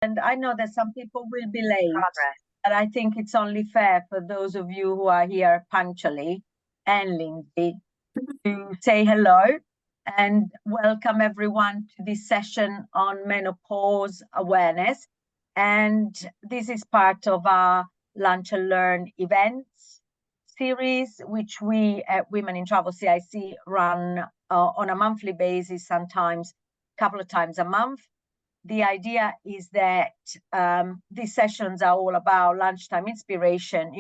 And I know that some people will be late, but I think it's only fair for those of you who are here punctually and Lindsay to say hello and welcome everyone to this session on menopause awareness. And this is part of our Lunch and Learn events series, which we at Women in Travel CIC run on a monthly basis, sometimes a couple of times a month. The idea is that these sessions are all about lunchtime inspiration,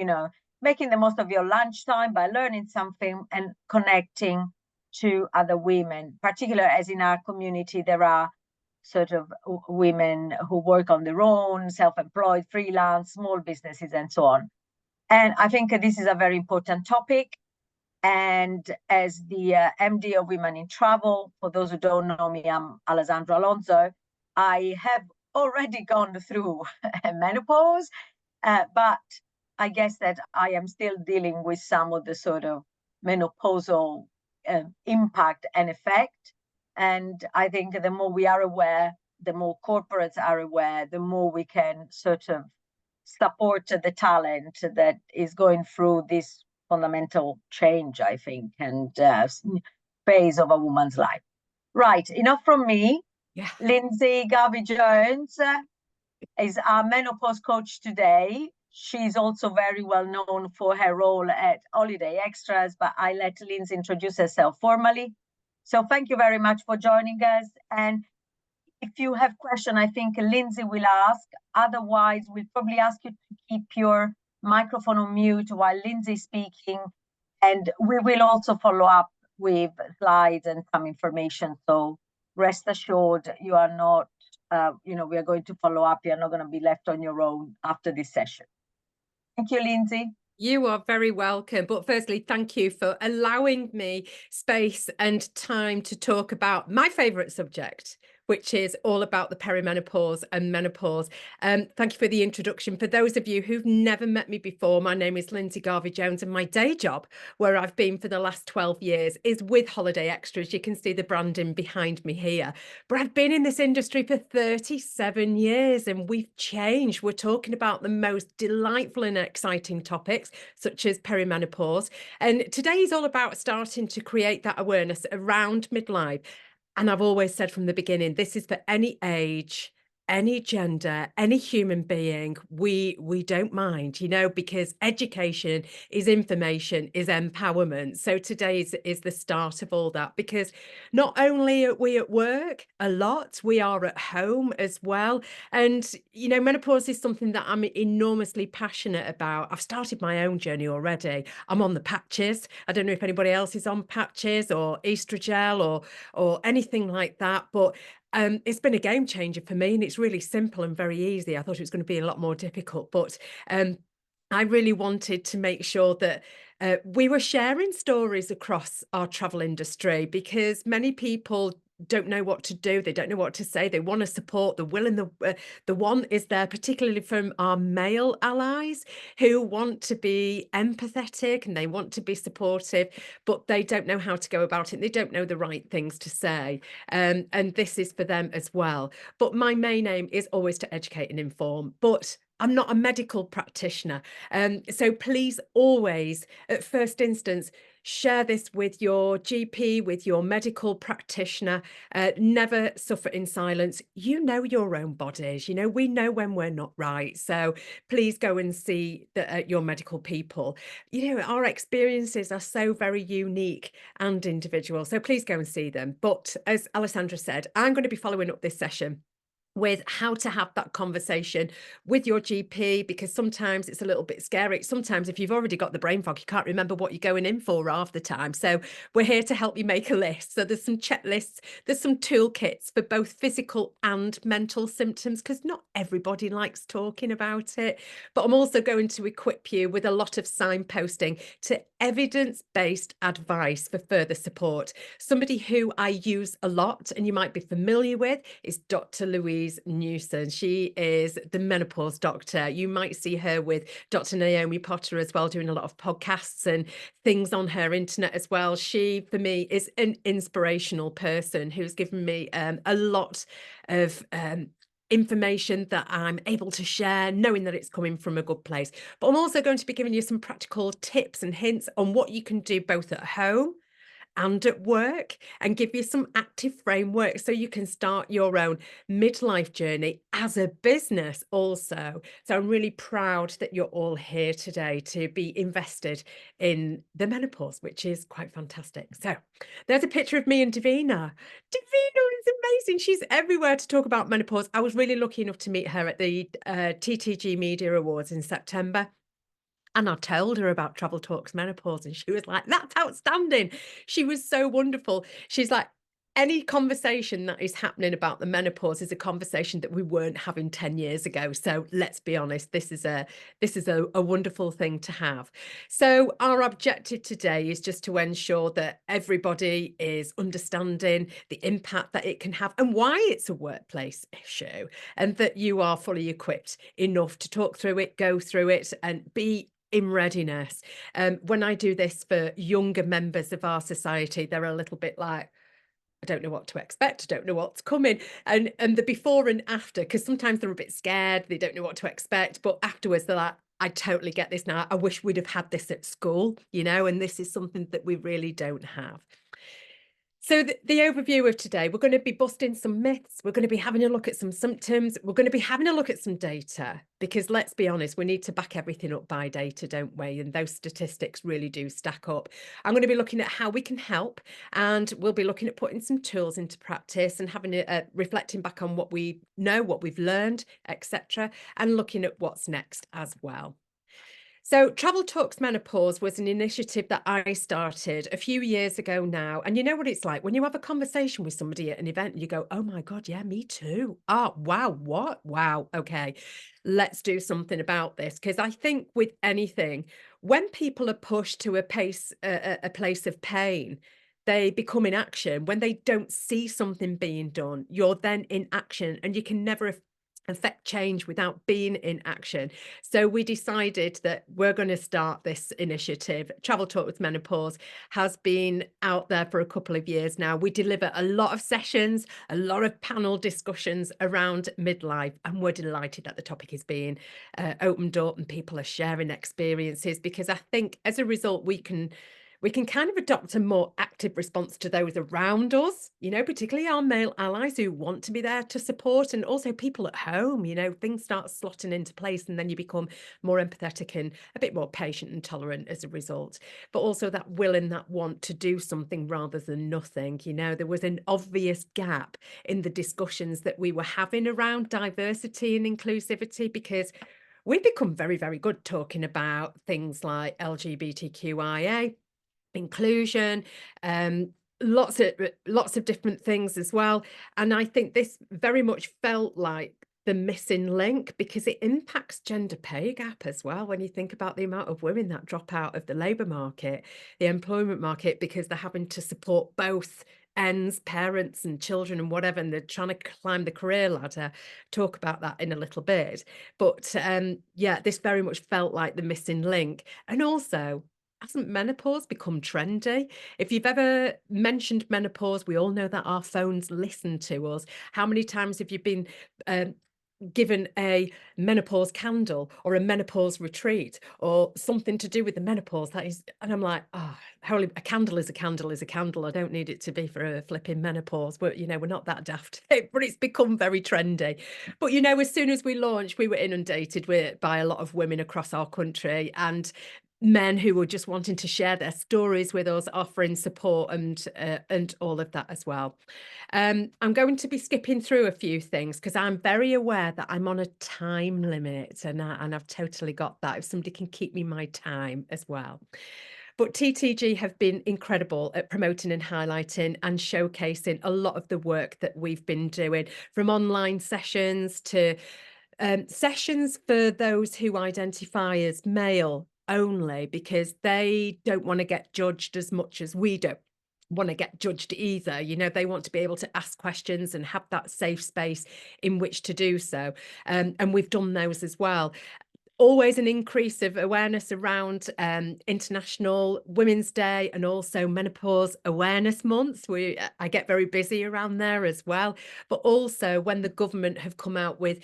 making the most of your lunchtime by learning something and connecting to other women, particularly as in our community, there are sort of women who work on their own, self-employed, freelance, small businesses, and so on. And I think this is a very important topic. And as the MD of Women in Travel, for those who don't know me, I'm Alessandra Alonso. I have already gone through menopause, but I guess that I am still dealing with some of the sort of menopausal impact and effect. And I think the more we are aware, the more corporates are aware, the more we can sort of support the talent that is going through this fundamental change, I think, and phase of a woman's life. Right, enough from me. Yeah. Lindsay Garvey-Jones is our menopause coach today. She's also very well known for her role at Holiday Extras, but I let Lindsay introduce herself formally. So thank you very much for joining us. And if you have questions, I think Lindsay will ask. Otherwise, we'll probably ask you to keep your microphone on mute while Lindsay is speaking. And we will also follow up with slides and some information. So rest assured, you are not, we are going to follow up. You're not going to be left on your own after this session. Thank you, Lindsay. You are very welcome. But firstly, thank you for allowing me space and time to talk about my favourite subject, which is all about the perimenopause and menopause. Thank you for the introduction. For those of you who've never met me before, my name is Lindsay Garvey-Jones, and my day job, where I've been for the last 12 years, is with Holiday Extras. You can see the branding behind me here. But I've been in this industry for 37 years, and we've changed. We're talking about the most delightful and exciting topics, such as perimenopause. And today is all about starting to create that awareness around midlife. And I've always said from the beginning, this is for any age, any gender, any human being. We don't mind, because education is information, is empowerment. So today is the start of all that, because not only are we at work a lot, we are at home as well. And, menopause is something that I'm enormously passionate about. I've started my own journey already. I'm on the patches. I don't know if anybody else is on patches or estrogel or anything like that, but it's been a game changer for me, and it's really simple and very easy. I thought it was going to be a lot more difficult, but I really wanted to make sure that we were sharing stories across our travel industry, because many people don't know what to do. They don't know what to say. They want to support. The will and the want is there, particularly from our male allies who want to be empathetic and they want to be supportive, but they don't know how to go about it. They don't know the right things to say. And this is for them as well. But my main aim is always to educate and inform. But I'm not a medical practitioner. So please always, at first instance, share this with your GP, with your medical practitioner. Never suffer in silence. You know your own bodies. We know when we're not right. So please go and see your medical people. Our experiences are so very unique and individual. So please go and see them. But as Alessandra said, I'm going to be following up this session with how to have that conversation with your GP, because sometimes it's a little bit scary. Sometimes if you've already got the brain fog, you can't remember what you're going in for half the time. So we're here to help you make a list. So there's some checklists, there's some toolkits for both physical and mental symptoms, because not everybody likes talking about it. But I'm also going to equip you with a lot of signposting to evidence-based advice for further support. Somebody who I use a lot, and you might be familiar with, is Dr. Louise Newson. She is the menopause doctor. You might see her with Dr. Naomi Potter as well, doing a lot of podcasts and things on her internet as well. She, for me, is an inspirational person who's given me a lot of information that I'm able to share, knowing that it's coming from a good place. But I'm also going to be giving you some practical tips and hints on what you can do both at home and at work, and give you some active framework so you can start your own midlife journey as a business also. So I'm really proud that you're all here today to be invested in the menopause, which is quite fantastic. So there's a picture of me and Davina. Davina is amazing. She's everywhere to talk about menopause. I was really lucky enough to meet her at the TTG Media Awards in September. And I told her about Travel Talks Menopause, and she was like, that's outstanding. She was so wonderful. She's like, any conversation that is happening about the menopause is a conversation that we weren't having 10 years ago. So let's be honest, this is a wonderful thing to have. So our objective today is just to ensure that everybody is understanding the impact that it can have and why it's a workplace issue, and that you are fully equipped enough to talk through it, go through it, and be in readiness. When I do this for younger members of our society, they're a little bit like, I don't know what to expect. I don't know what's coming. And the before and after, because sometimes they're a bit scared, they don't know what to expect. But afterwards, they're like, I totally get this now. I wish we'd have had this at school, and this is something that we really don't have. So the overview of today, we're going to be busting some myths. We're going to be having a look at some symptoms. We're going to be having a look at some data, because let's be honest, we need to back everything up by data, don't we? And those statistics really do stack up. I'm going to be looking at how we can help, and we'll be looking at putting some tools into practice and having reflecting back on what we know, what we've learned, etc., and looking at what's next as well. So Travel Talks Menopause was an initiative that I started a few years ago now. And you know what it's like when you have a conversation with somebody at an event and you go, oh my God, yeah, me too. Oh, wow, what? Wow. Okay, let's do something about this. Because I think with anything, when people are pushed to a place of pain, they become in action. When they don't see something being done, you're then in action, and you can never affect change without being in action. So we decided that we're going to start this initiative. Travel Talk with Menopause has been out there for a couple of years now. We deliver a lot of sessions, a lot of panel discussions around midlife, and we're delighted that the topic is being opened up and people are sharing experiences, because I think as a result we can kind of adopt a more active response to those around us, particularly our male allies who want to be there to support, and also people at home. Things start slotting into place, and then you become more empathetic and a bit more patient and tolerant as a result. But also that will and that want to do something rather than nothing. There was an obvious gap in the discussions that we were having around diversity and inclusivity, because we've become very, very good talking about things like LGBTQIA, inclusion, lots of different things as well. And I think this very much felt like the missing link, because it impacts gender pay gap as well. When you think about the amount of women that drop out of the labour market, the employment market, because they're having to support both ends, parents and children and whatever, and they're trying to climb the career ladder. Talk about that in a little bit. But yeah, this very much felt like the missing link. And also, hasn't menopause become trendy? If you've ever mentioned menopause, we all know that our phones listen to us. How many times have you been given a menopause candle or a menopause retreat or something to do with the menopause? That is, and I'm like, holy, a candle is a candle is a candle. I don't need it to be for a flipping menopause. But we're not that daft. But it's become very trendy. But as soon as we launched, we were inundated by a lot of women across our country, and men who were just wanting to share their stories with us, offering support and all of that as well. I'm going to be skipping through a few things because I'm very aware that I'm on a time limit, and I've totally got that. If somebody can keep me my time as well. But TTG have been incredible at promoting and highlighting and showcasing a lot of the work that we've been doing, from online sessions to sessions for those who identify as male only, because they don't want to get judged as much as we don't want to get judged either. They want to be able to ask questions and have that safe space in which to do so. And we've done those as well. always an increase of awareness around International Women's Day and also Menopause Awareness Month. I get very busy around there as well. But also when the government have come out with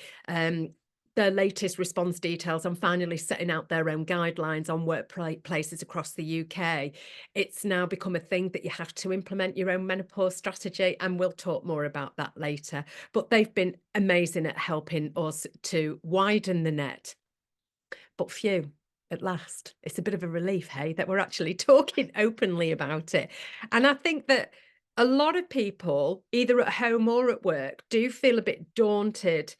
their latest response details on finally setting out their own guidelines on workplaces across the UK, it's now become a thing that you have to implement your own menopause strategy, and we'll talk more about that later. But they've been amazing at helping us to widen the net. But phew, at last, it's a bit of a relief, hey, that we're actually talking openly about it. And I think that a lot of people, either at home or at work, do feel a bit daunted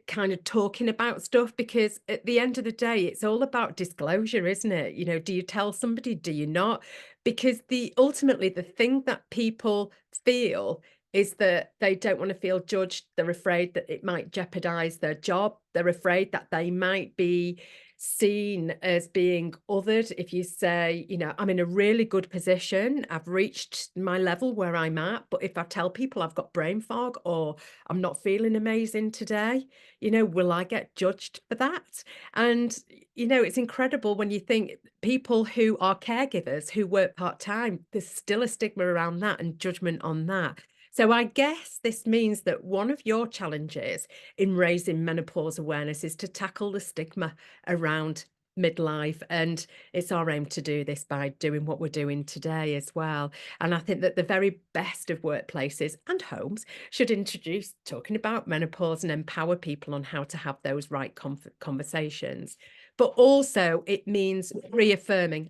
kind of talking about stuff, because at the end of the day, it's all about disclosure, isn't it? You know, do you tell somebody? Do you not? Because ultimately the thing that people feel is that they don't want to feel judged. They're afraid that it might jeopardize their job. They're afraid that they might be seen as being othered if you say, you know, I'm in a really good position, I've reached my level where I'm at, but if I tell people I've got brain fog or I'm not feeling amazing today, you know, will I get judged for that? And, you know, it's incredible when you think people who are caregivers who work part-time, there's still a stigma around that and judgment on that. So I guess this means that one of your challenges in raising menopause awareness is to tackle the stigma around midlife. And it's our aim to do this by doing what we're doing today as well. And I think that the very best of workplaces and homes should introduce talking about menopause and empower people on how to have those right conversations. But also it means reaffirming,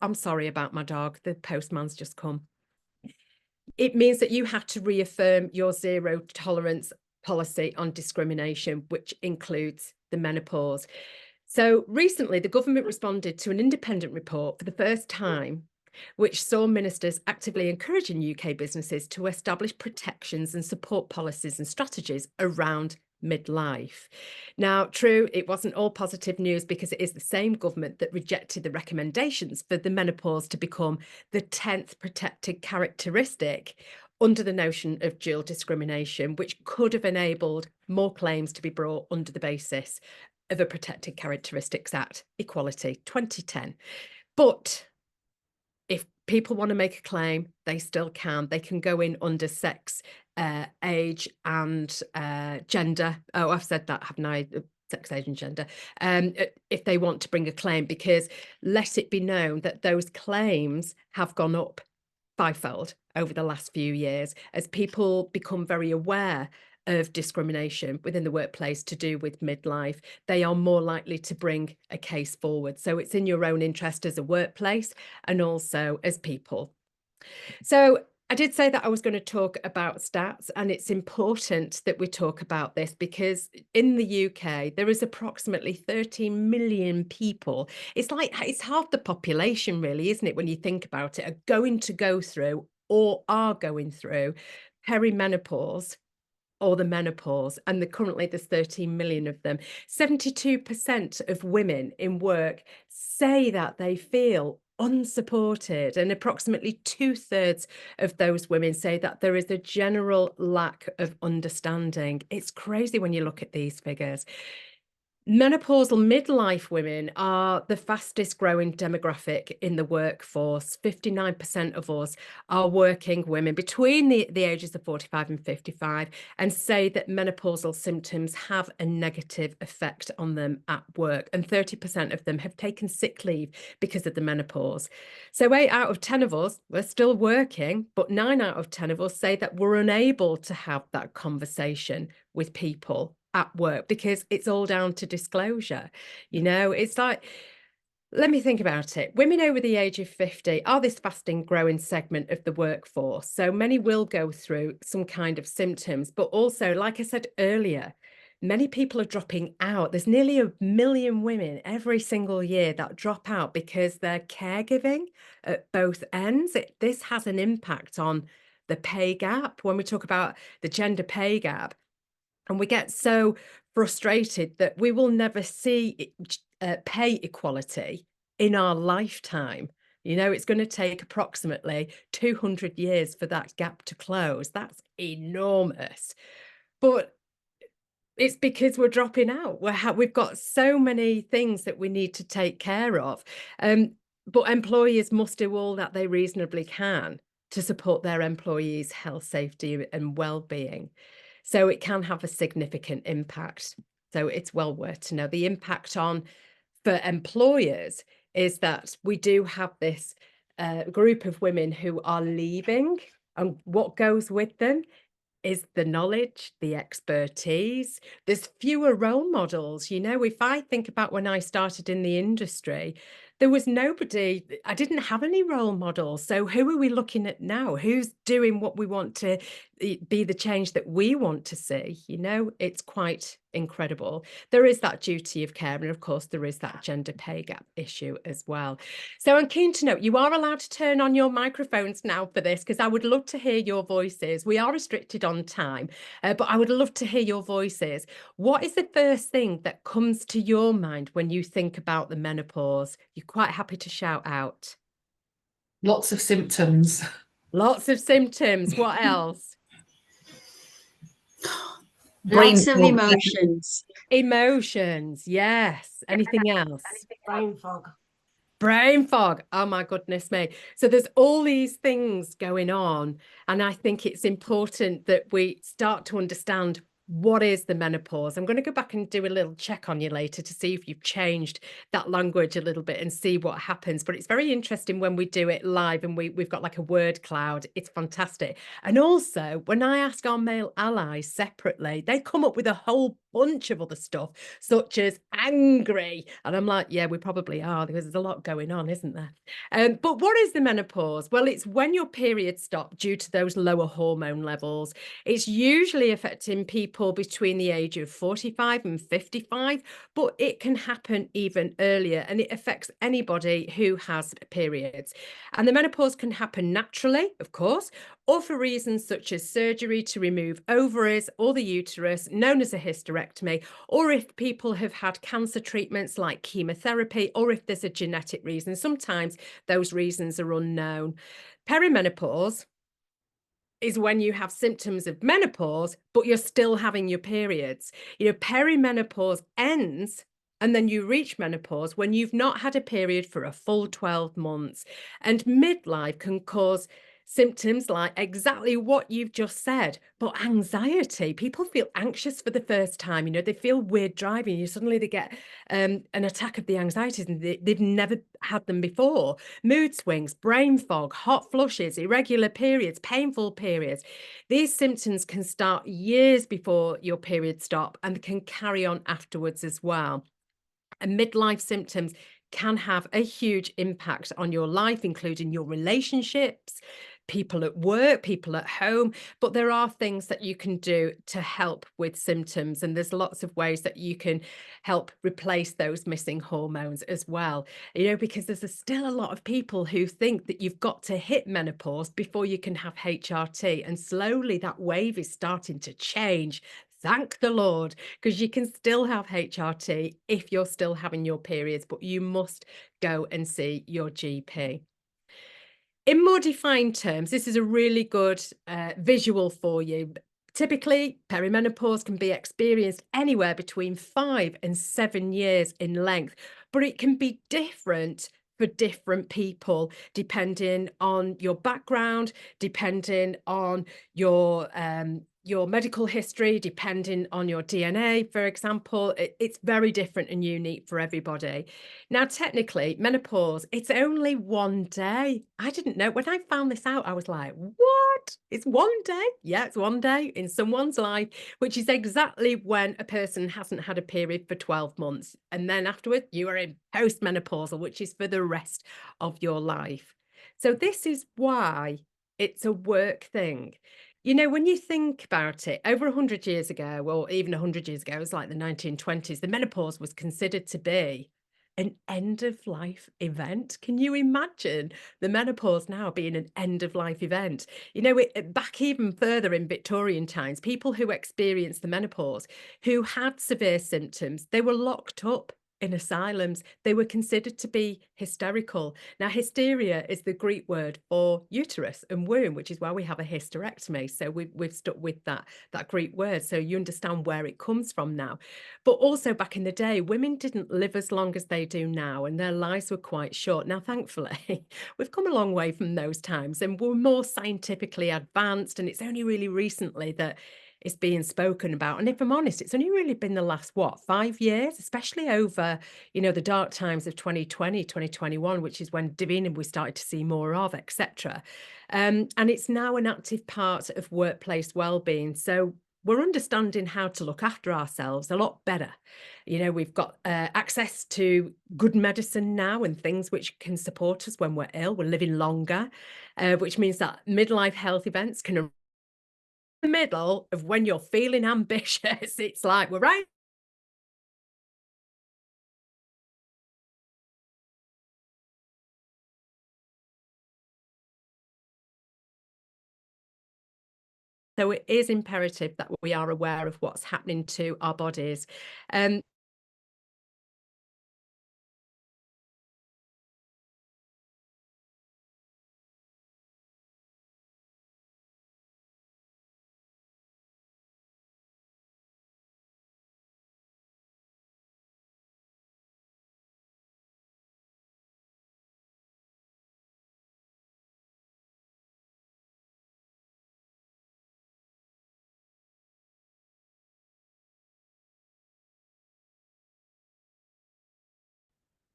I'm sorry about my dog, the postman's just come. It means that you have to reaffirm your zero tolerance policy on discrimination, which includes the menopause. So recently, the government responded to an independent report for the first time, which saw ministers actively encouraging UK businesses to establish protections and support policies and strategies around midlife. Now, true, it wasn't all positive news, because it is the same government that rejected the recommendations for the menopause to become the 10th protected characteristic under the notion of dual discrimination, which could have enabled more claims to be brought under the basis of a Protected Characteristics Act, Equality 2010. But if people want to make a claim, they still can. They can go in under sex, age and gender. Oh, I've said that, haven't I? Sex, age and gender. If they want to bring a claim, because let it be known that those claims have gone up fivefold over the last few years as people become very aware of discrimination within the workplace to do with midlife. They are more likely to bring a case forward. So it's in your own interest as a workplace and also as people. So I did say that I was going to talk about stats, and it's important that we talk about this because in the UK, there is approximately 13 million people. It's half the population, really, isn't it? When you think about it, are going to go through or are going through perimenopause or the menopause, and currently there's 13 million of them. 72% of women in work say that they feel unsupported, and approximately 2/3 of those women say that there is a general lack of understanding. It's crazy when you look at these figures. Menopausal midlife women are the fastest growing demographic in the workforce. 59% of us are working women between the ages of 45 and 55, and say that menopausal symptoms have a negative effect on them at work. And 30% of them have taken sick leave because of the menopause. So 8 out of 10 of us, we're still working, but 9 out of 10 of us say that we're unable to have that conversation with people at work because it's all down to disclosure. You know, it's like, let me think about it. Women over the age of 50 are this fast and growing segment of the workforce. So many will go through some kind of symptoms, but also, like I said earlier, many people are dropping out. There's nearly 1 million women every single year that drop out because they're caregiving at both ends. This has an impact on the pay gap. When we talk about the gender pay gap, and we get so frustrated that we will never see pay equality in our lifetime. You know, it's going to take approximately 200 years for that gap to close. That's enormous. But It's because we're dropping out. We've got so many things that we need to take care of. But employers must do all that they reasonably can to support their employees' health, safety, and well-being. So it can have a significant impact. So it's well worth to know the impact on for employers is that we do have this group of women who are leaving, and what goes with them is the knowledge, the expertise. There's fewer role models. You know, if I think about when I started in the industry, there was nobody, I didn't have any role models. So who are we looking at now? Who's doing what we want to be the change that we want to see? You know, it's quite incredible. There is that duty of care. And of course, there is that gender pay gap issue as well. So I'm keen to know, you are allowed to turn on your microphones now for this, because I would love to hear your voices. We are restricted on time, but I would love to hear your voices. What is the first thing that comes to your mind when you think about the menopause? You're quite happy to shout out. Lots of symptoms. Lots of symptoms. What else? Lots of emotions. Emotions. Yes. Anything else? Brain fog. Brain fog. Oh my goodness me. So there's all these things going on. And I think it's important that we start to understand what is the menopause. I'm going to go back and do a little check on you later to see if you've changed that language a little bit and see what happens. But it's very interesting when we do it live and we've got like a word cloud. It's fantastic. And also when I ask our male allies separately, they come up with a whole bunch of other stuff, such as angry. And I'm like, yeah, we probably are, because there's a lot going on, isn't there? But what is the menopause? Well, it's when your periods stop due to those lower hormone levels. It's usually affecting people between the age of 45 and 55, but it can happen even earlier, and it affects anybody who has periods. And the menopause can happen naturally, of course, or for reasons such as surgery to remove ovaries or the uterus, known as a hysterectomy, or if people have had cancer treatments like chemotherapy, or if there's a genetic reason. Sometimes those reasons are unknown. Perimenopause is when you have symptoms of menopause, but you're still having your periods. You know, perimenopause ends and then you reach menopause when you've not had a period for a full 12 months. And midlife can cause symptoms like exactly what you've just said, but anxiety. People feel anxious for the first time. You know, they feel weird driving. Suddenly they get an attack of the anxieties, and they've never had them before. Mood swings, brain fog, hot flushes, irregular periods, painful periods. These symptoms can start years before your periods stop and can carry on afterwards as well. And midlife symptoms can have a huge impact on your life, including your relationships, people at work, people at home. But there are things that you can do to help with symptoms. And there's lots of ways that you can help replace those missing hormones as well. You know, because there's still a lot of people who think that you've got to hit menopause before you can have HRT. And slowly that wave is starting to change. Thank the Lord, because you can still have HRT if you're still having your periods, but you must go and see your GP. In more defined terms, this is a really good visual for you. Typically, perimenopause can be experienced anywhere between 5 and 7 years in length, but it can be different for different people, depending on your background, depending on your medical history, depending on your DNA, for example. It's very different and unique for everybody. Now, technically, menopause, it's only one day. I didn't know. When I found this out, I was like, what? It's one day? Yeah, it's one day in someone's life, which is exactly when a person hasn't had a period for 12 months. And then afterwards, you are in postmenopausal, which is for the rest of your life. So this is why it's a work thing. You know, when you think about it, over 100 years ago, or even 100 years ago, it was like the 1920s, the menopause was considered to be an end-of-life event. Can you imagine the menopause now being an end-of-life event? You know, back even further in Victorian times, people who experienced the menopause, who had severe symptoms, they were locked up in asylums. They were considered to be hysterical. Now, hysteria is the Greek word for uterus and womb, which is why we have a hysterectomy. So we've stuck with that Greek word. So you understand where it comes from now. But also back in the day, women didn't live as long as they do now, and their lives were quite short. Now, thankfully, we've come a long way from those times, and we're more scientifically advanced. And it's only really recently that it's being spoken about. And if I'm honest, it's only really been the last, 5 years, especially over, the dark times of 2020, 2021, which is when Davina we started to see more of, etc. And it's now an active part of workplace wellbeing. So we're understanding how to look after ourselves a lot better. We've got access to good medicine now and things which can support us when we're ill. We're living longer, which means that midlife health events can the middle of when you're feeling ambitious. It's like we're right. So it is imperative that we are aware of what's happening to our bodies.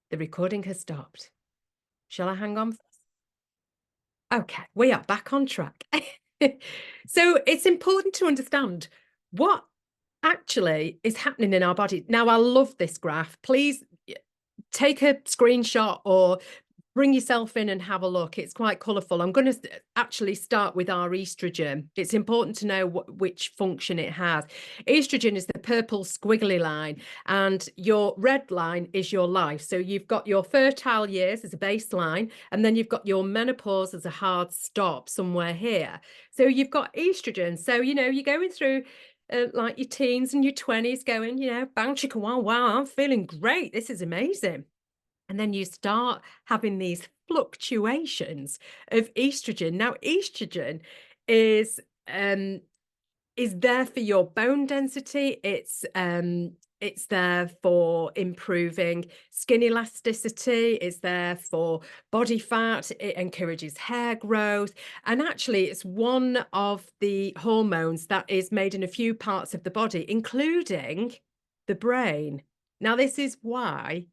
The recording has stopped. Shall I hang on? Okay, we are back on track. So it's important to understand what actually is happening in our body. Now, I love this graph. Please take a screenshot or bring yourself in and have a look. It's quite colourful. I'm going to actually start with our estrogen. It's important to know which function it has. Estrogen is the purple squiggly line, and your red line is your life. So you've got your fertile years as a baseline, and then you've got your menopause as a hard stop somewhere here. So you've got estrogen. So, you're going through like your teens and your 20s going, bang, chicka, wow, I'm feeling great. This is amazing. And then you start having these fluctuations of estrogen. Now, estrogen is there for your bone density. It's there for improving skin elasticity. It's there for body fat. It encourages hair growth. And actually, it's one of the hormones that is made in a few parts of the body, including the brain. Now, this is why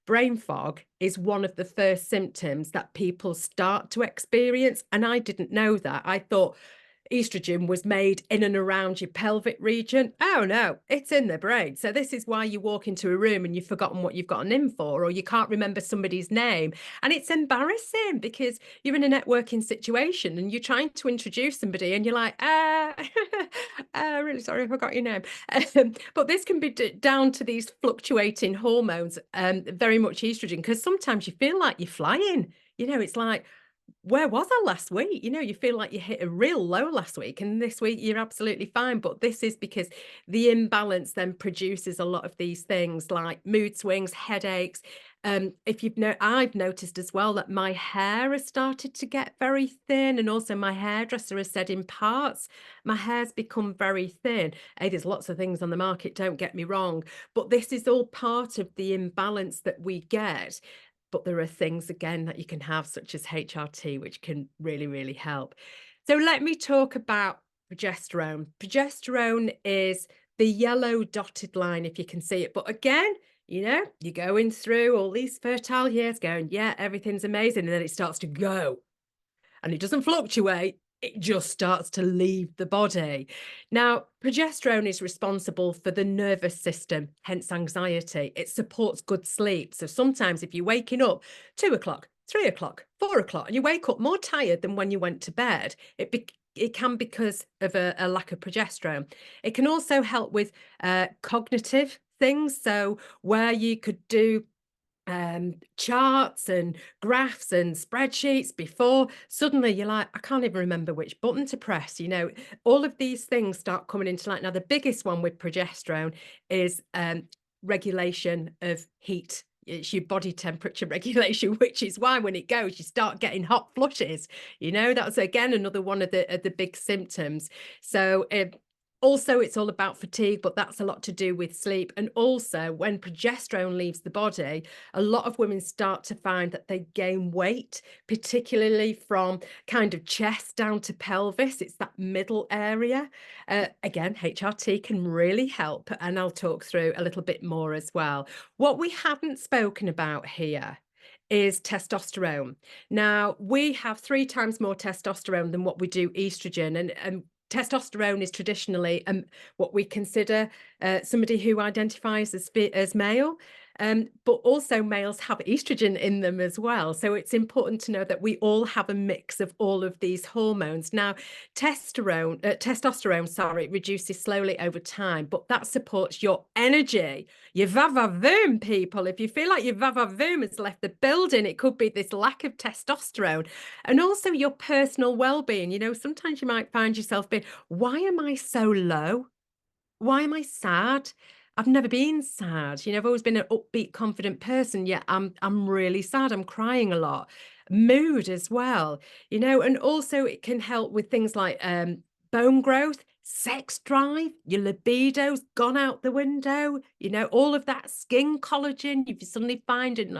brain fog is one of the first symptoms that people start to experience. And I didn't know that. I thought estrogen was made in and around your pelvic region. Oh no, it's in the brain. So this is why you walk into a room and you've forgotten what you've gotten in for, or you can't remember somebody's name. And it's embarrassing because you're in a networking situation and you're trying to introduce somebody and you're like, really sorry, I forgot your name. But this can be down to these fluctuating hormones, very much estrogen, because sometimes you feel like you're flying. It's like, where was I last week? You feel like you hit a real low last week, and this week you're absolutely fine. But this is because the imbalance then produces a lot of these things like mood swings, headaches. I've noticed as well that my hair has started to get very thin, and also my hairdresser has said in parts my hair's become very thin. Hey, there's lots of things on the market, don't get me wrong, but this is all part of the imbalance that we get. But there are things, again, that you can have, such as HRT, which can really, really help. So let me talk about progesterone. Progesterone is the yellow dotted line, if you can see it. But again, you're going through all these fertile years going, yeah, everything's amazing. And then it starts to go. And it doesn't fluctuate. It just starts to leave the body. Now, progesterone is responsible for the nervous system, hence anxiety. It supports good sleep. So sometimes if you're waking up 2 o'clock, 3 o'clock, 4 o'clock, and you wake up more tired than when you went to bed, it can because of a lack of progesterone. It can also help with cognitive things. So where you could do charts and graphs and spreadsheets before, suddenly you're like, I can't even remember which button to press. All of these things start coming into light. Now, the biggest one with progesterone is regulation of heat. It's your body temperature regulation, which is why when it goes, you start getting hot flushes. You know, that's again another one of the big symptoms. So also, it's all about fatigue, but that's a lot to do with sleep. And also, when progesterone leaves the body, a lot of women start to find that they gain weight, particularly from kind of chest down to pelvis. It's that middle area. Again, HRT can really help, and I'll talk through a little bit more as well. What we haven't spoken about here is testosterone. Now, we have 3 times more testosterone than what we do estrogen, and testosterone is traditionally what we consider somebody who identifies as male, but also males have estrogen in them as well. So it's important to know that we all have a mix of all of these hormones. Now, testosterone, sorry, reduces slowly over time, but that supports your energy, your va-va-voom, people. If you feel like your va-va-voom has left the building, it could be this lack of testosterone, and also your personal well-being. You know, sometimes you might find yourself being, why am I so low? Why am I sad? I've never been sad. You know, I've always been an upbeat, confident person, yet I'm really sad. I'm crying a lot. Mood as well, you know, and also it can help with things like bone growth, sex drive, your libido's gone out the window, you know, all of that skin collagen. If you suddenly find it,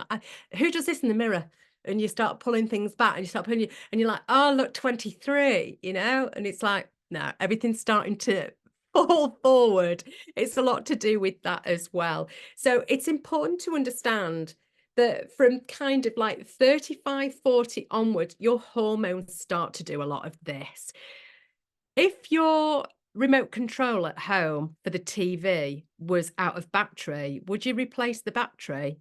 who does this in the mirror? And you start pulling things back, and you start pulling, and you're like, oh, look, 23, you know, and it's like, no, everything's starting to fall forward. It's a lot to do with that as well. So it's important to understand that from kind of like 35, 40 onwards, your hormones start to do a lot of this. If your remote control at home for the TV was out of battery, would you replace the battery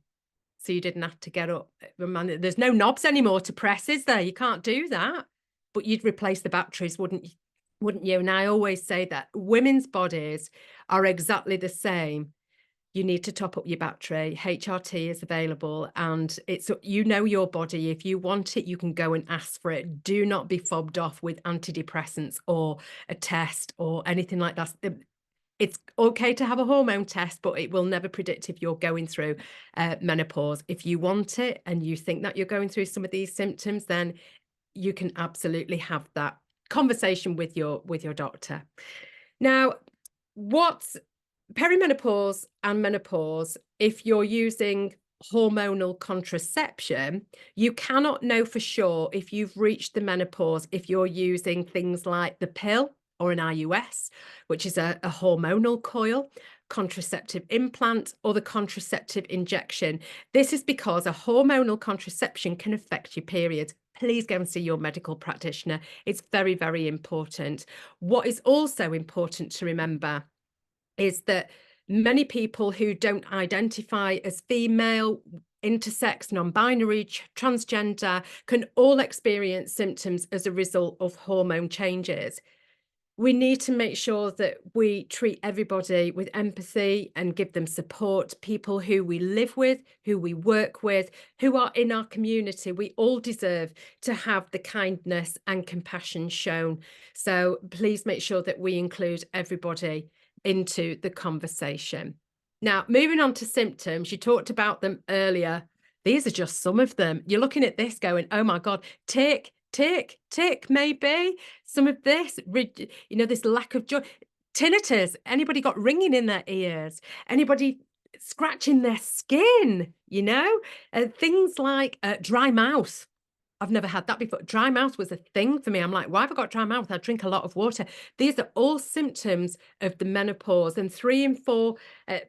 so you didn't have to get up? There's no knobs anymore to press, is there? You can't do that. But you'd replace the batteries, wouldn't you? And I always say that women's bodies are exactly the same. You need to top up your battery. HRT is available, and it's, you know, your body. If you want it, you can go and ask for it. Do not be fobbed off with antidepressants or a test or anything like that. It's okay to have a hormone test, but it will never predict if you're going through menopause. If you want it and you think that you're going through some of these symptoms, then you can absolutely have that conversation with your doctor. Now, what's perimenopause and menopause? If you're using hormonal contraception, you cannot know for sure if you've reached the menopause if you're using things like the pill or an IUS, which is a hormonal coil, contraceptive implant, or the contraceptive injection. This is because a hormonal contraception can affect your periods. Please go and see your medical practitioner. It's very, very important. What is also important to remember is that many people who don't identify as female, intersex, non-binary, transgender can all experience symptoms as a result of hormone changes. We need to make sure that we treat everybody with empathy and give them support. People who we live with, who we work with, who are in our community, we all deserve to have the kindness and compassion shown. So please make sure that we include everybody into the conversation. Now, moving on to symptoms, you talked about them earlier. These are just some of them. You're looking at this going, oh my God, tick, maybe some of this, you know, this lack of joy. Tinnitus, anybody got ringing in their ears? Anybody scratching their skin, you know? Things like dry mouth. I've never had that before. Dry mouth was a thing for me. I'm like, why have I got dry mouth? I drink a lot of water. These are all symptoms of the menopause, and 3 in 4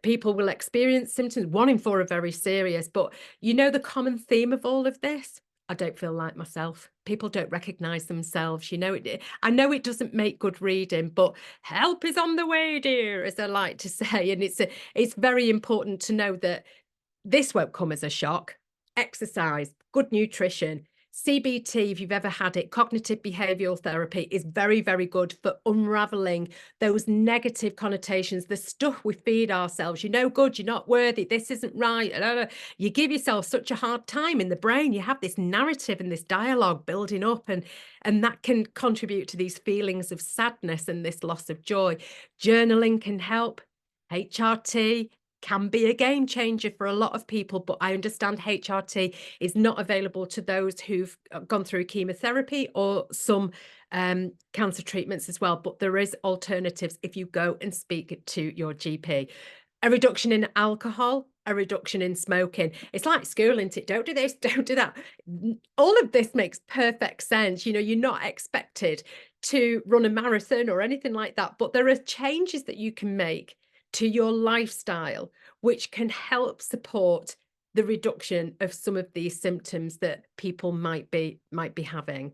people will experience symptoms. 1 in 4 are very serious, but you know the common theme of all of this? I don't feel like myself. People don't recognize themselves. You know, I know it doesn't make good reading, but help is on the way, dear, as I like to say. And it's very important to know that this won't come as a shock. Exercise, good nutrition, CBT, if you've ever had it, cognitive behavioral therapy, is very, very good for unraveling those negative connotations, the stuff we feed ourselves. You're no good, you're not worthy, this isn't right. You give yourself such a hard time in the brain. You have this narrative and this dialogue building up, and that can contribute to these feelings of sadness and this loss of joy. Journaling can help. HRT can be a game changer for a lot of people, but I understand HRT is not available to those who've gone through chemotherapy or some cancer treatments as well. But there is alternatives if you go and speak to your GP. A reduction in alcohol, a reduction in smoking. It's like school, isn't it? Don't do this, don't do that. All of this makes perfect sense. You know, you're not expected to run a marathon or anything like that, but there are changes that you can make to your lifestyle, which can help support the reduction of some of these symptoms that people might be having.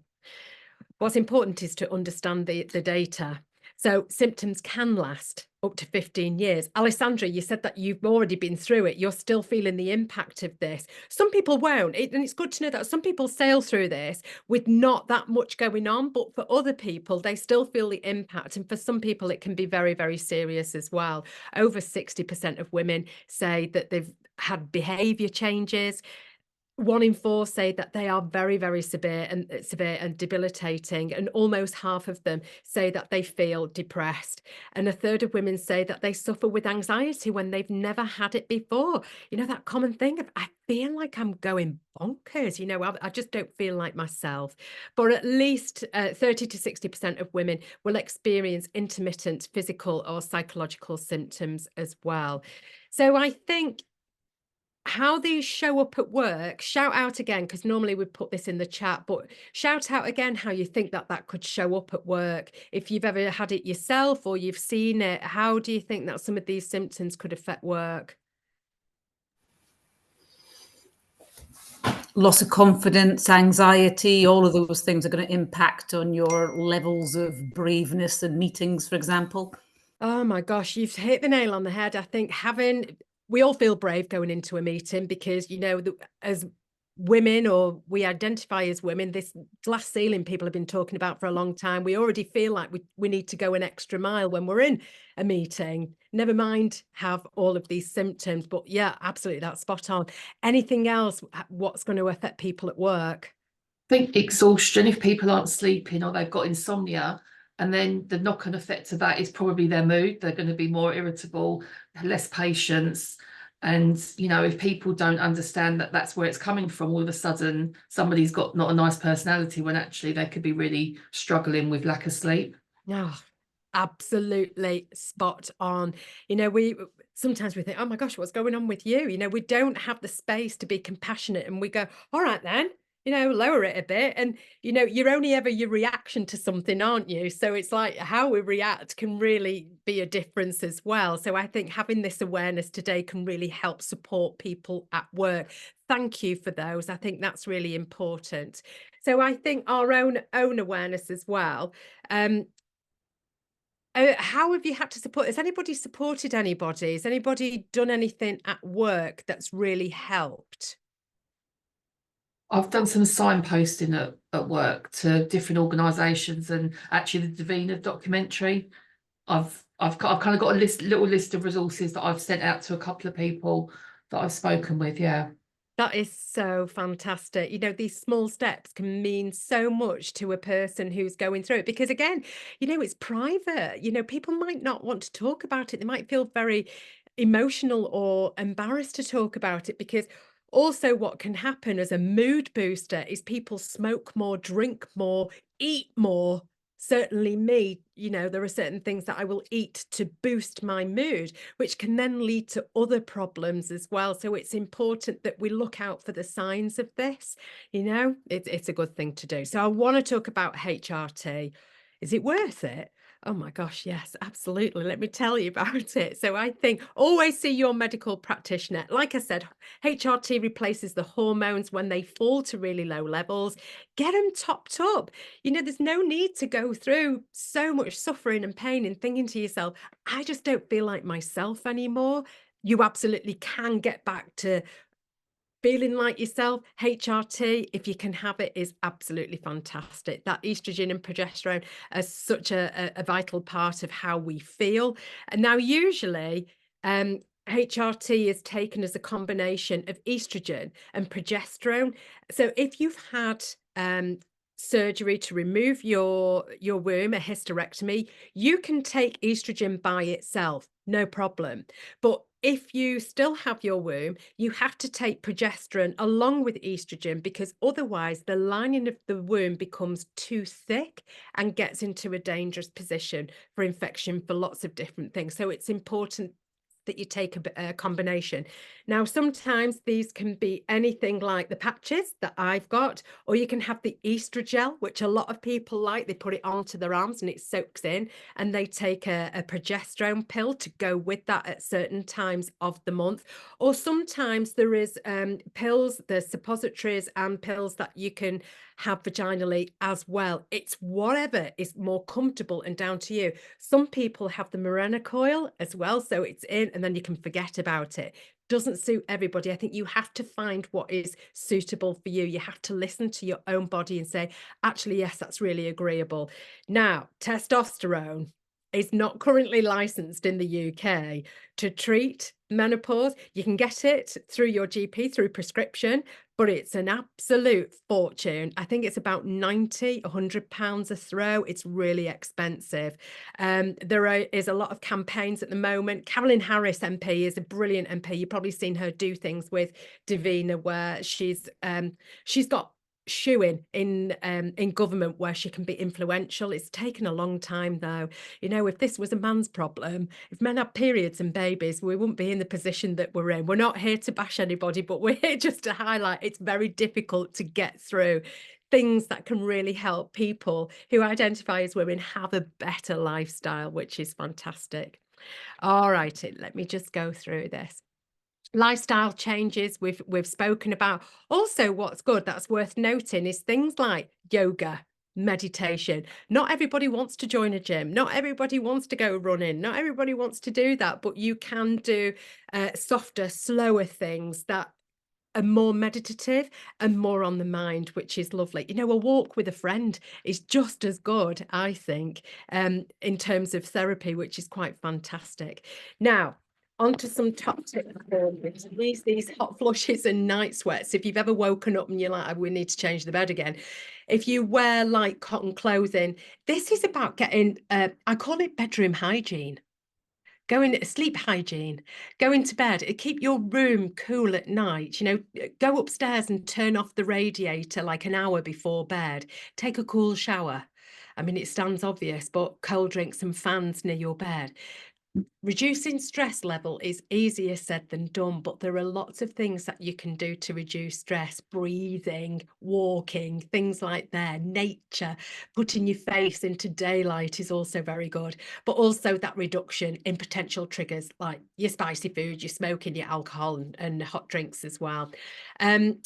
What's important is to understand the data. So symptoms can last up to 15 years. Alessandra, you said that you've already been through it. You're still feeling the impact of this. Some people won't. And it's good to know that some people sail through this with not that much going on. But for other people, they still feel the impact. And for some people, it can be very, very serious as well. Over 60% of women say that they've had behavior changes. 1 in 4 say that they are very, very severe and debilitating, and almost half of them say that they feel depressed. And a third of women say that they suffer with anxiety when they've never had it before. You know, that common thing of, I feel like I'm going bonkers, you know, I just don't feel like myself. But at least 30 to 60% of women will experience intermittent physical or psychological symptoms as well. So I think how these show up at work, shout out again, because normally we put this in the chat, but shout out again how you think that could show up at work. If you've ever had it yourself or you've seen it, how do you think that some of these symptoms could affect work? Loss of confidence, anxiety, all of those things are going to impact on your levels of braveness and meetings, for example. Oh my gosh, you've hit the nail on the head. I think we all feel brave going into a meeting because, you know, as women, or we identify as women, this glass ceiling people have been talking about for a long time. We already feel like we need to go an extra mile when we're in a meeting, never mind have all of these symptoms. But yeah, absolutely, that's spot on. Anything else? What's going to affect people at work? I think exhaustion, if people aren't sleeping or they've got insomnia, and then the knock-on effect of that is probably their mood. They're going to be more irritable, less patience. And, you know, if people don't understand that that's where it's coming from, all of a sudden somebody's got not a nice personality when actually they could be really struggling with lack of sleep. No, absolutely spot on. You know, sometimes we think, oh my gosh, what's going on with you? You know, we don't have the space to be compassionate, and we go, all right then, you know, lower it a bit. And, you know, you're only ever your reaction to something, aren't you? So it's like how we react can really be a difference as well. So I think having this awareness today can really help support people at work. Thank you for those. I think that's really important. So I think our own awareness as well. How have you had to support? Has anybody supported anybody? Has anybody done anything at work that's really helped? I've done some signposting at work to different organisations, and actually the Davina documentary. I've kind of got a little list of resources that I've sent out to a couple of people that I've spoken with. Yeah. That is so fantastic. You know, these small steps can mean so much to a person who's going through it, because again, you know, it's private. You know, people might not want to talk about it. They might feel very emotional or embarrassed to talk about it, because also what can happen as a mood booster is people smoke more, drink more, eat more. Certainly me, you know, there are certain things that I will eat to boost my mood, which can then lead to other problems as well. So it's important that we look out for the signs of this. You know, it's a good thing to do. So I want to talk about HRT. Is it worth it? Oh my gosh, yes, absolutely. Let me tell you about it. So I think always see your medical practitioner. Like I said, HRT replaces the hormones when they fall to really low levels. Get them topped up. You know, there's no need to go through so much suffering and pain and thinking to yourself, I just don't feel like myself anymore. You absolutely can get back to feeling like yourself. HRT, if you can have it, is absolutely fantastic. That estrogen and progesterone are such a vital part of how we feel. And now usually HRT is taken as a combination of estrogen and progesterone. So if you've had surgery to remove your womb, a hysterectomy, you can take estrogen by itself, no problem. But if you still have your womb, you have to take progesterone along with estrogen, because otherwise the lining of the womb becomes too thick and gets into a dangerous position for infection for lots of different things. So it's important that you take a combination. Now, sometimes these can be anything like the patches that I've got, or you can have the estrogel, which a lot of people like. They put it onto their arms and it soaks in, and they take a progesterone pill to go with that at certain times of the month. Or sometimes there is pills, there's suppositories and pills that you can have vaginally as well. It's whatever is more comfortable and down to you. Some people have the Mirena coil as well, so it's in and then you can forget about it. Doesn't suit everybody. I think you have to find what is suitable for you. You have to listen to your own body and say, actually, yes, that's really agreeable. Now, testosterone is not currently licensed in the UK to treat menopause. You can get it through your GP, through prescription, but it's an absolute fortune. I think it's about 90, £100 a throw. It's really expensive. There is a lot of campaigns at the moment. Carolyn Harris MP is a brilliant MP. You've probably seen her do things with Davina, where she's got shoeing in government where she can be influential. It's taken a long time though. You know, if this was a man's problem, if men had periods and babies, we wouldn't be in the position that we're in. We're not here to bash anybody, but we're here just to highlight it's very difficult to get through things that can really help people who identify as women have a better lifestyle, which is fantastic. All right, let me just go through this. Lifestyle changes we've spoken about. Also, what's good, that's worth noting, is things like yoga, meditation. Not everybody wants to join a gym. Not everybody wants to go running. Not everybody wants to do that, but you can do softer, slower things that are more meditative and more on the mind, which is lovely. You know, a walk with a friend is just as good, I think, in terms of therapy, which is quite fantastic. Now, onto some top tips. These hot flushes and night sweats. If you've ever woken up and you're like, we need to change the bed again. If you wear light cotton clothing, this is about getting, I call it bedroom hygiene. Sleep hygiene, go into bed, keep your room cool at night, you know, go upstairs and turn off the radiator like an hour before bed, take a cool shower. I mean, it stands obvious, but cold drinks and fans near your bed. Reducing stress level is easier said than done, but there are lots of things that you can do to reduce stress. Breathing, walking, things like that. Nature, putting your face into daylight is also very good, but also that reduction in potential triggers like your spicy food, your smoking, your alcohol and hot drinks as well. I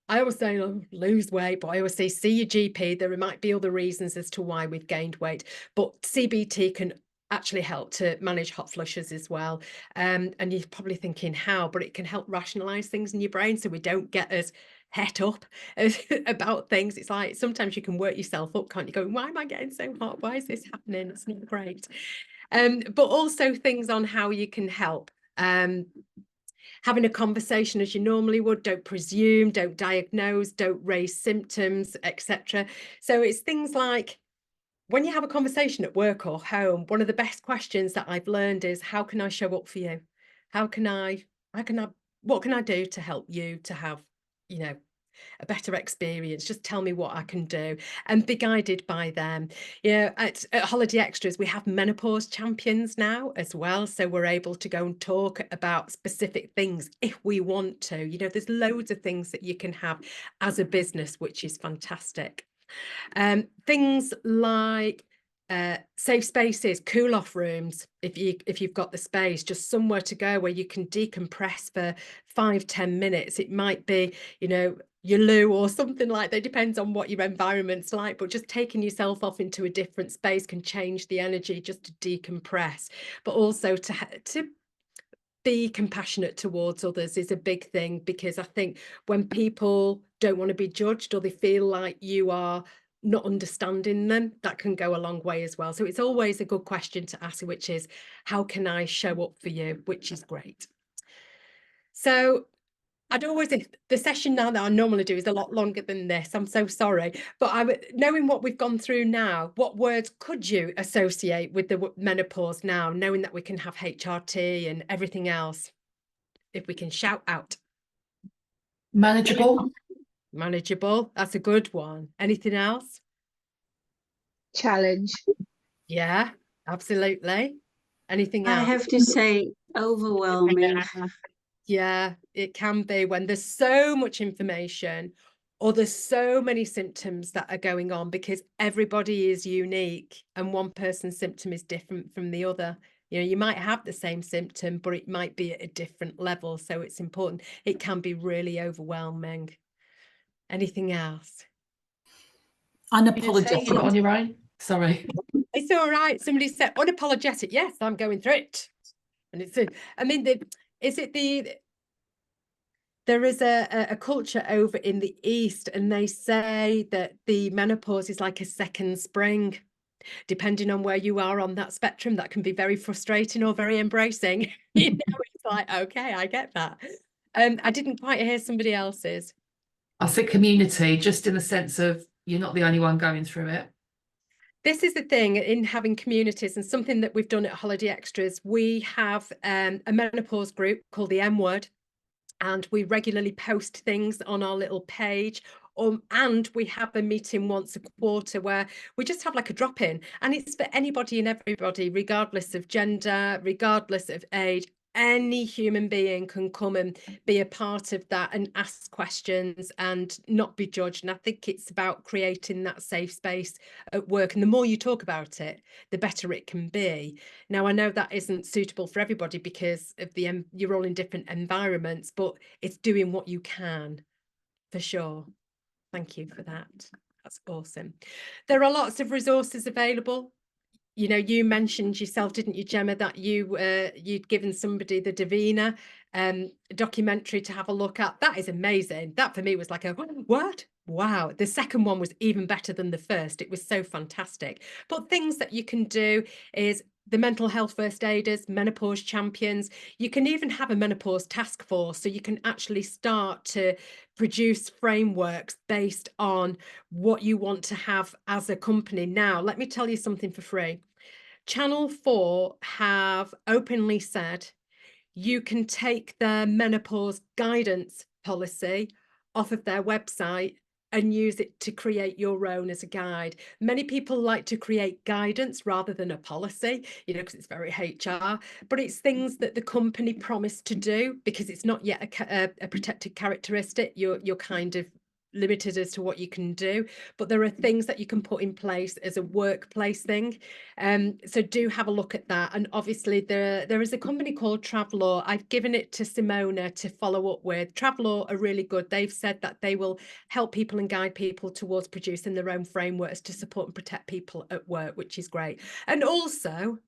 always say lose weight, but I always say see your GP. There might be other reasons as to why we've gained weight, but CBT can actually help to manage hot flushes as well. And you're probably thinking how, but it can help rationalize things in your brain so we don't get as het up about things. It's like sometimes you can work yourself up, can't you? Go, why am I getting so hot? Why is this happening? It's not great. But also things on how you can help. Having a conversation as you normally would, don't presume, don't diagnose, don't raise symptoms, etc. So it's things like, when you have a conversation at work or home, one of the best questions that I've learned is, how can I show up for you? What can I do to help you to have, you know, a better experience? Just tell me what I can do and be guided by them. You know, at Holiday Extras, we have menopause champions now as well. So we're able to go and talk about specific things if we want to. You know, there's loads of things that you can have as a business, which is fantastic. Things like safe spaces, cool off rooms, if you've got the space, just somewhere to go where you can decompress for 5-10 minutes. It might be, you know, your loo or something like that, depends on what your environment's like, but just taking yourself off into a different space can change the energy just to decompress. But also to be compassionate towards others is a big thing, because I think when people don't want to be judged or they feel like you are not understanding them, that can go a long way as well. So it's always a good question to ask, which is, how can I show up for you? Which is great. So I'd always, the session now that I normally do is a lot longer than this. I'm so sorry. But knowing what we've gone through now, what words could you associate with the menopause now, knowing that we can have HRT and everything else? If we can shout out. Manageable. Manageable. That's a good one. Anything else? Challenge. Yeah, absolutely. Anything I else? have to say overwhelming. Yeah, it can be when there's so much information or there's so many symptoms that are going on, because everybody is unique and one person's symptom is different from the other. You know, you might have the same symptom, but it might be at a different level. So it's important. It can be really overwhelming. Anything else? Unapologetic. On your own. Sorry. It's all right. Somebody said unapologetic. Yes, I'm going through it. And it's, I mean, there is a culture over in the East, and they say that the menopause is like a second spring. Depending on where you are on that spectrum, that can be very frustrating or very embracing. You know, it's like, okay, I get that. I didn't quite hear somebody else's. I think community, just in the sense of you're not the only one going through it. This is the thing in having communities, and something that we've done at Holiday Extras. We have a menopause group called the M Word, and we regularly post things on our little page. And we have a meeting once a quarter where we just have like a drop-in, and it's for anybody and everybody, regardless of gender, regardless of age. Any human being can come and be a part of that and ask questions and not be judged. And I think it's about creating that safe space at work. And the more you talk about it, the better it can be. Now, I know that isn't suitable for everybody because of you're all in different environments, but it's doing what you can, for sure. Thank you for that. That's awesome. There are lots of resources available. You know, you mentioned yourself, didn't you, Gemma, that you'd given somebody the Davina documentary to have a look at. That is amazing. That for me was like a what? Wow. The second one was even better than the first. It was so fantastic. But things that you can do is the mental health first aiders, menopause champions. You can even have a menopause task force, so you can actually start to produce frameworks based on what you want to have as a company. Now, let me tell you something for free. Channel 4 have openly said you can take their menopause guidance policy off of their website and use it to create your own as a guide. Many people like to create guidance rather than a policy, you know, because it's very HR, but it's things that the company promised to do, because it's not yet a protected characteristic. You're kind of limited as to what you can do, but there are things that you can put in place as a workplace thing. So do have a look at that. And obviously there is a company called Travelaw. I've given it to Simona to follow up with. Travelaw are really good. They've said that they will help people and guide people towards producing their own frameworks to support and protect people at work, which is great. And also,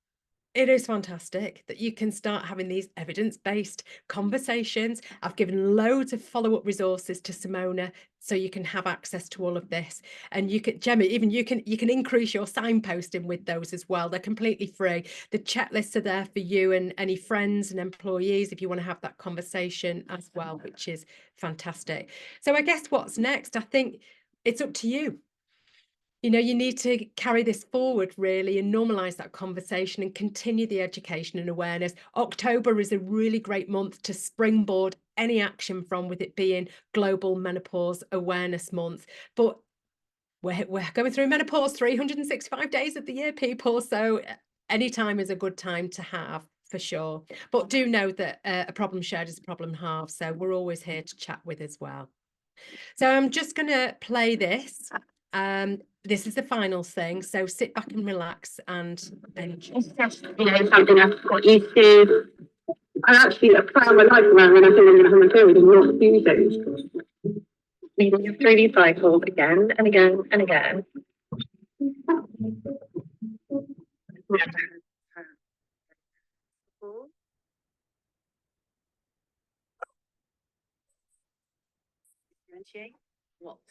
it is fantastic that you can start having these evidence-based conversations. I've given loads of follow-up resources to Simona, so you can have access to all of this. And you can, Gemma, even you can increase your signposting with those as well. They're completely free. The checklists are there for you and any friends and employees if you want to have that conversation as well, which is fantastic. So I guess what's next? I think it's up to you. You know, you need to carry this forward really and normalize that conversation and continue the education and awareness. October is a really great month to springboard any action from, with it being Global Menopause Awareness Month. But we're going through menopause 365 days of the year, people. So any time is a good time to have, for sure. But do know that a problem shared is a problem halved. So we're always here to chat with as well. So I'm just going to play this. This is the final thing, so sit back and relax and enjoy. It's just, you know, something I've got used to. I actually plan my life around when I feel I'm going to have my period and not do those. Leading through these cycles again and again and again. What's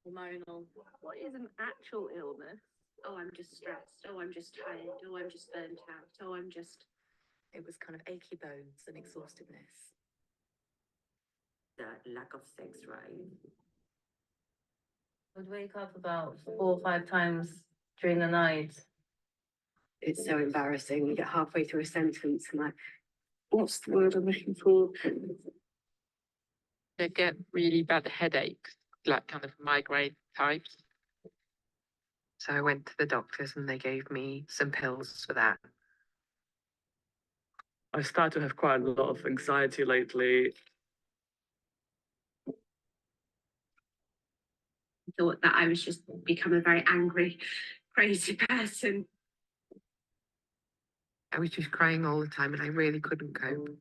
hormonal? What is an actual illness? Oh, I'm just stressed. Oh, I'm just tired. Oh, I'm just burnt out. Oh, I'm just. It was kind of achy bones and exhaustiveness. the lack of sex drive. I would wake up about 4 or 5 times during the night. It's so embarrassing. You get halfway through a sentence and like, what's the word I'm looking for? They get really bad headaches, like kind of migraine types. So I went to the doctors and they gave me some pills for that. I've started to have quite a lot of anxiety lately. Thought that I was just become a very angry, crazy person. I was just crying all the time and I really couldn't cope.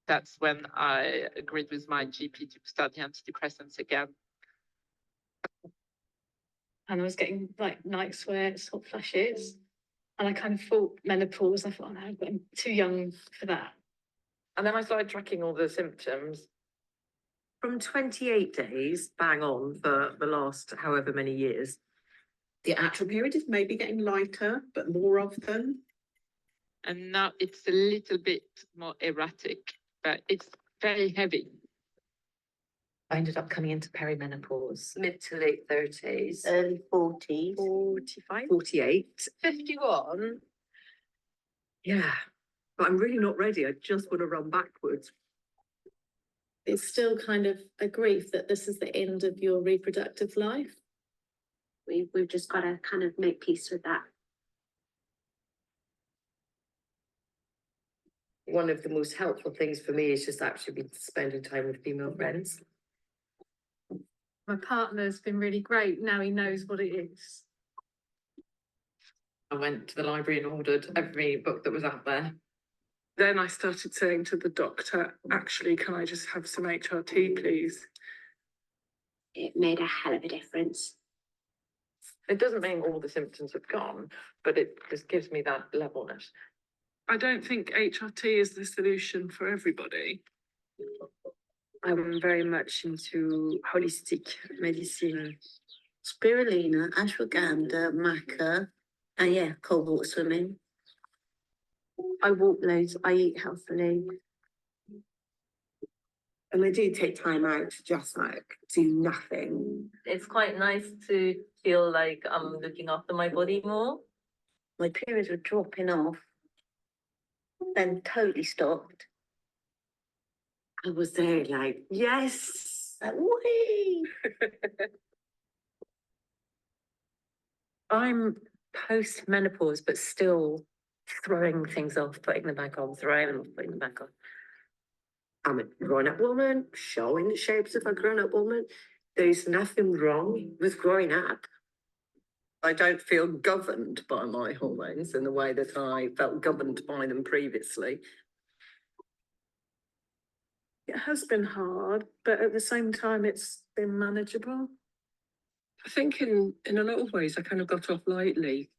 That's when I agreed with my GP to start the antidepressants again. And I was getting like night sweats, hot flashes. And I kind of thought menopause. I thought, oh, no, I'm too young for that. And then I started tracking all the symptoms. From 28 days, bang on, for the last however many years. The actual period is maybe getting lighter, but more of them. And now it's a little bit more erratic, but it's very heavy. I ended up coming into perimenopause. Mid to late 30s. Early 40s. 45. 48. 51. Yeah. But I'm really not ready. I just want to run backwards. It's still kind of a grief that this is the end of your reproductive life. We've just got to kind of make peace with that. One of the most helpful things for me is just actually been spending time with female friends. My partner's been really great. Now he knows what it is. I went to the library and ordered every book that was out there. Then I started saying to the doctor, actually, can I just have some HRT, please? It made a hell of a difference. It doesn't mean all the symptoms have gone, but it just gives me that levelness. I don't think HRT is the solution for everybody. I'm very much into holistic medicine. Spirulina, ashwagandha, maca, and yeah, cold water swimming. I walk loads, I eat healthily. And I do take time out to just like do nothing. It's quite nice to feel like I'm looking after my body more. My periods were dropping off, then totally stopped. I was there like, yes, like, whee! I'm post-menopause, but still throwing things off, putting them back on, throwing them off, putting them back on. I'm a grown-up woman, showing the shapes of a grown-up woman. There's nothing wrong with growing up. I don't feel governed by my hormones in the way that I felt governed by them previously. It has been hard, but at the same time, it's been manageable. I think in a lot of ways, I kind of got off lightly.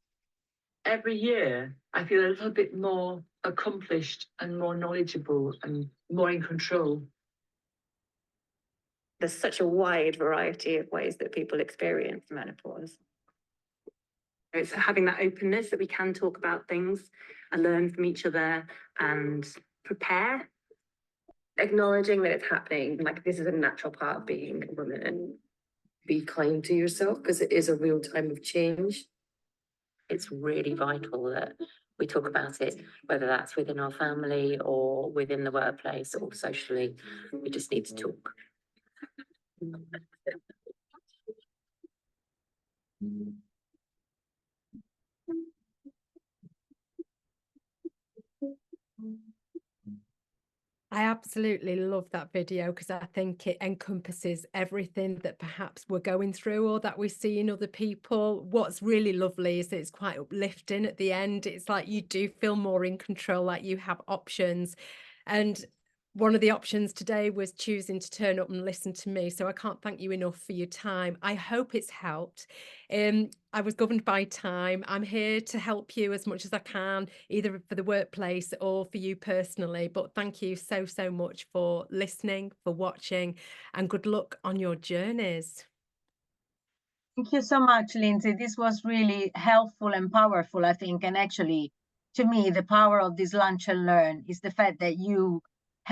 Every year, I feel a little bit more accomplished and more knowledgeable and more in control. There's such a wide variety of ways that people experience menopause. It's having that openness that we can talk about things and learn from each other and prepare. Acknowledging that it's happening, like this is a natural part of being a woman. And Be kind to yourself because it is a real time of change. it's really vital that we talk about it, whether that's within our family or within the workplace or socially. We just need to talk. I absolutely love that video because I think it encompasses everything that perhaps we're going through or that we see in other people. What's really lovely is that it's quite uplifting at the end. It's like you do feel more in control, like you have options. And one of the options today was choosing to turn up and listen to me. So I can't thank you enough for your time. I hope it's helped. I was governed by time. I'm here to help you as much as I can, either for the workplace or for you personally. But thank you so, so much for listening, for watching, and good luck on your journeys. Thank you so much, Lindsay. This was really helpful and powerful, I think. And actually, to me, the power of this Lunch and Learn is the fact that you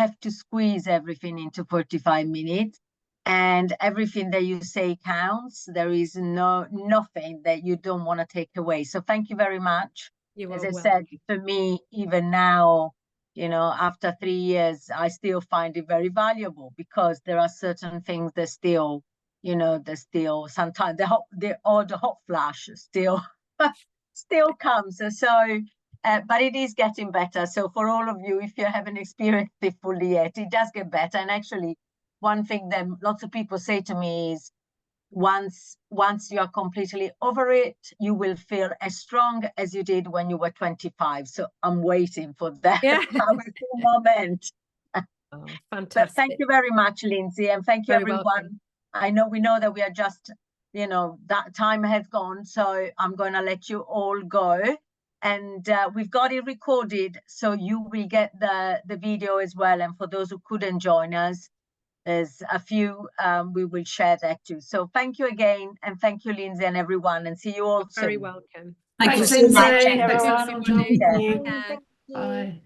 have to squeeze everything into 45 minutes, and everything that you say counts. There is nothing that you don't want to take away. So thank you very much. As I said, for me, even now, you know, after 3 years, I still find it very valuable, because there are certain things that still, you know, there's still sometimes the hot flash still still comes. So but it is getting better. So for all of you, if you haven't experienced it fully yet, it does get better. And actually, one thing that lots of people say to me is, once you are completely over it, you will feel as strong as you did when you were 25. So I'm waiting for that powerful moment. Oh, fantastic. But thank you very much, Lindsay, and thank you, everyone. Welcome. We know that we are just, you know, that time has gone, so I'm going to let you all go. And we've got it recorded, so you will get the video as well. And for those who couldn't join us, there's a few, we will share that too. So thank you again, and thank you, Lindsay, and everyone, and see you all soon. Very welcome. Thank you Thanks, so much. Lindsay. Thanks, everybody. Thank you. Bye.